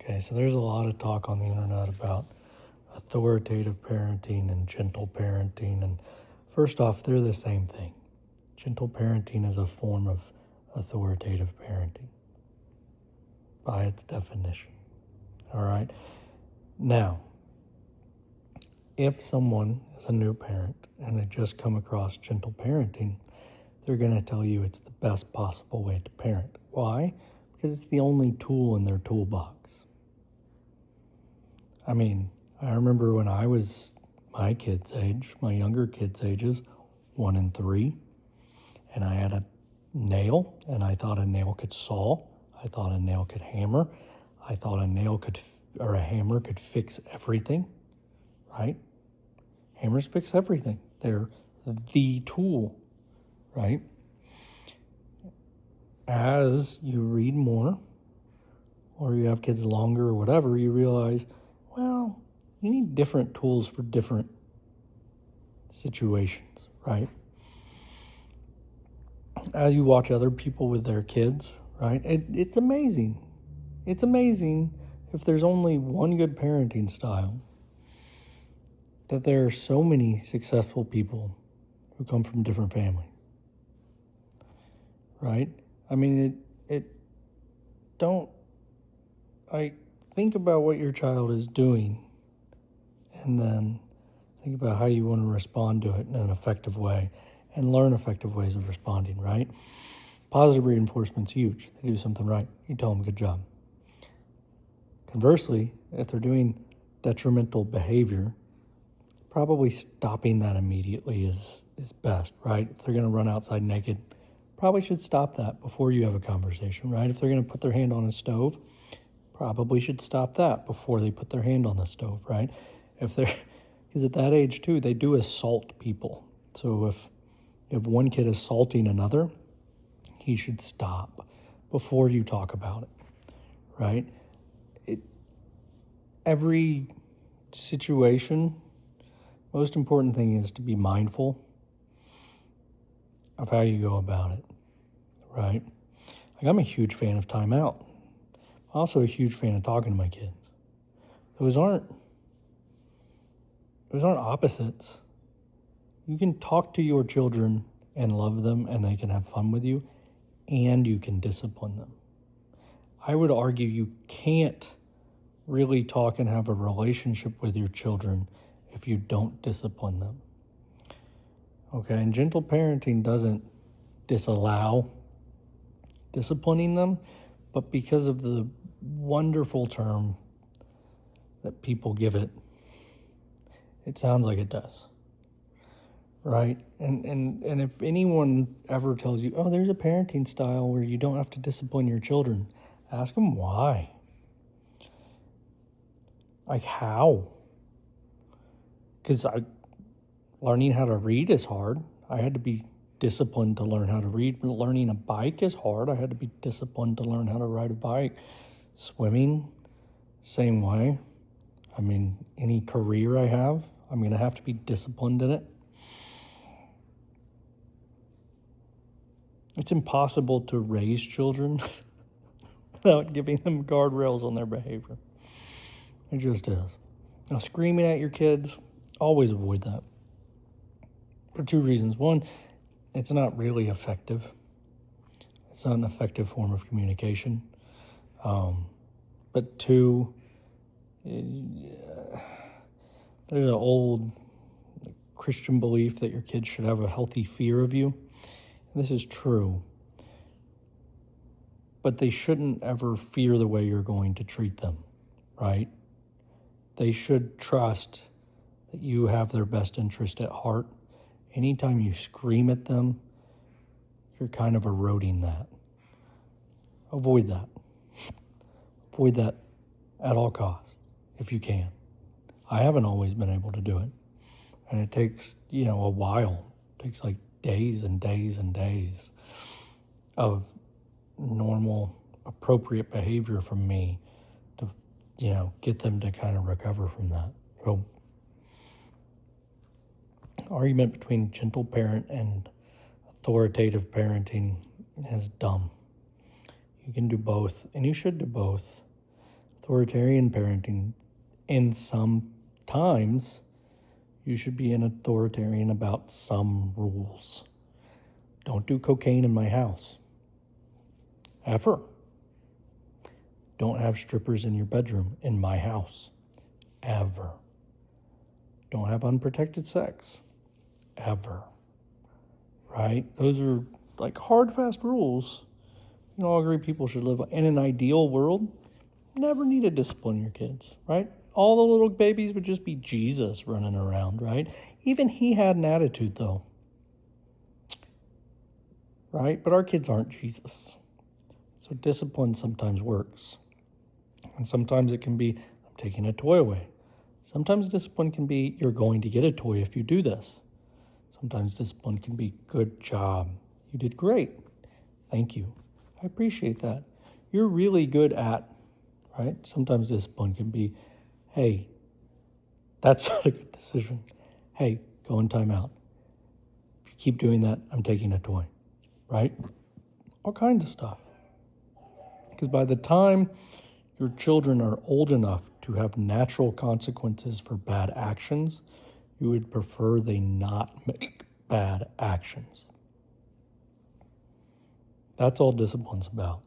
Okay, so there's a lot of talk on the internet about authoritative parenting and gentle parenting. And first off, they're the same thing. Gentle parenting is a form of authoritative parenting by its definition. All right. Now, if someone is a new parent and they just come across gentle parenting, they're going to tell you it's the best possible way to parent. Why? Because it's the only tool in their toolbox. I mean, I remember when I was my kids' age, my younger kids' ages, 1 and 3, and I had a nail, and I thought a nail could saw. I thought a nail could hammer. I thought a nail could, or a hammer could fix everything, right? Hammers fix everything. They're the tool, right? As you read more, or you have kids longer or whatever, you realize, well, you need different tools for different situations, right? As you watch other people with their kids, right? It's amazing. It's amazing if there's only one good parenting style that there are so many successful people who come from different families, right? I mean, think about what your child is doing and then think about how you want to respond to it in an effective way and learn effective ways of responding, right? Positive reinforcement's huge. They do something right. You tell them good job. Conversely, if they're doing detrimental behavior, probably stopping that immediately is best, right? If they're going to run outside naked, probably should stop that before you have a conversation, right? If they're going to put their hand on a stove, probably should stop that before they put their hand on the stove, right? Because at that age too, they do assault people. So if one kid is assaulting another, he should stop before you talk about it, right? Every situation, most important thing is to be mindful of how you go about it, right? Like, I'm a huge fan of timeout. I'm also a huge fan of talking to my kids. Those aren't opposites. You can talk to your children and love them and they can have fun with you, and you can discipline them. I would argue you can't really talk and have a relationship with your children if you don't discipline them. Okay, and gentle parenting doesn't disallow disciplining them, but because of the wonderful term that people give it, it sounds like it does, right? And if anyone ever tells you, oh, there's a parenting style where you don't have to discipline your children, ask them why. Like, how? Because learning how to read is hard. I had to be disciplined to learn how to read. Learning a bike is hard. I had to be disciplined to learn how to ride a bike. Swimming, same way. I mean, any career I have, I'm going to have to be disciplined in it. It's impossible to raise children without giving them guardrails on their behavior. It just is. Now, screaming at your kids, always avoid that. For 2 reasons. One, it's not really effective. It's not an effective form of communication. But 2, there's an old Christian belief that your kids should have a healthy fear of you. And this is true. But they shouldn't ever fear the way you're going to treat them, right? They should trust that you have their best interest at heart. Anytime you scream at them, you're kind of eroding that. Avoid that. Avoid that at all costs, if you can. I haven't always been able to do it. And it takes, a while. It takes like days and days and days of normal, appropriate behavior from me to, get them to kind of recover from that. So, argument between gentle parent and authoritative parenting is dumb. You can do both, and you should do both. authoritarian parenting. And sometimes you should be an authoritarian about some rules. Don't do cocaine in my house. Ever. Don't have strippers in your bedroom in my house. Ever. Don't have unprotected sex. Ever. Right? Those are like hard, fast rules. You know, all agree people should live in an ideal world. Never need to discipline your kids, right? All the little babies would just be Jesus running around, right? Even he had an attitude, though. Right? But our kids aren't Jesus. So discipline sometimes works. And sometimes it can be, I'm taking a toy away. Sometimes discipline can be, you're going to get a toy if you do this. Sometimes discipline can be, good job. You did great. Thank you. I appreciate that. You're really good at, right? Sometimes discipline can be, hey, that's not a good decision. Hey, go in timeout. If you keep doing that, I'm taking a toy, right? All kinds of stuff. Because by the time your children are old enough to have natural consequences for bad actions, you would prefer they not make bad actions. That's all discipline's about.